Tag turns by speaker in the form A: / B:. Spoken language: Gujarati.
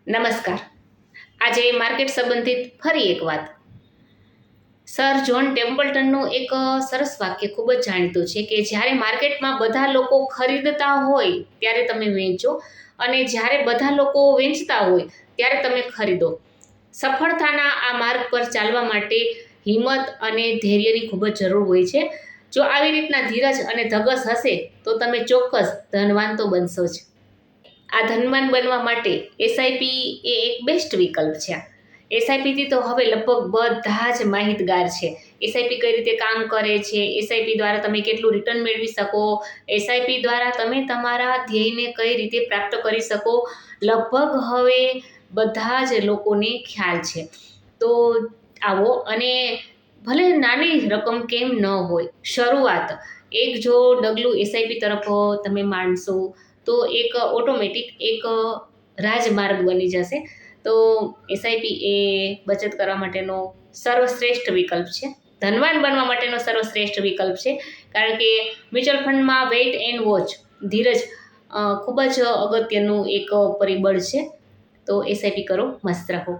A: નમસ્કાર. આજે માર્કેટ સંબંધિત ફરી એક વાત. સર જ્હોન ટેમ્પલ્ટનનું એક સરસ વાક્ય ખૂબ જ જાણીતું છે કે જ્યારે માર્કેટમાં બધા લોકો ખરીદતા હોય ત્યારે તમે વેચો અને જ્યારે બધા લોકો વેચતા હોય ત્યારે તમે ખરીદો. સફળતાના આ માર્ગ પર ચાલવા માટે હિંમત અને ધૈર્યની ખૂબ જ જરૂર હોય છે. જો આવી રીતના ધીરજ અને ધગશ હશે તો તમે ચોક્કસ ધનવાન તો બનશો જ. આ ધનવાન બનવા માટે એસઆઈપી એ એક બેસ્ટ વિકલ્પ છે. એસઆઈપીથી તો હવે લગભગ બધા જ માહિતગાર છે. એસઆઈપી કઈ રીતે કામ કરે છે, એસઆઈપી દ્વારા તમે કેટલું રિટર્ન મેળવી શકો, એસઆઈપી દ્વારા તમે તમારા ધ્યેયને કઈ રીતે પ્રાપ્ત કરી શકો, લગભગ હવે બધા જ લોકોને ખ્યાલ છે. તો આવો અને ભલે નાની રકમ કેમ ન હોય, શરૂઆત એક જો ડગલું એસઆઈપી તરફ તમે માંડશો તો એક ઓટોમેટિક એક રાજમાર્ગ બની જશે. તો એસઆઈપી એ બચત કરવા માટેનો સર્વશ્રેષ્ઠ વિકલ્પ છે. ધનવાન બનવા માટેનો સર્વશ્રેષ્ઠ વિકલ્પ છે. કારણ કે મ્યુચ્યુઅલ ફંડમાં વેઇટ એન્ડ વોચ, ધીરજ ખૂબ જ અગત્યનું એક પરિબળ છે. તો એસઆઈપી કરો, મસ્ત રહો.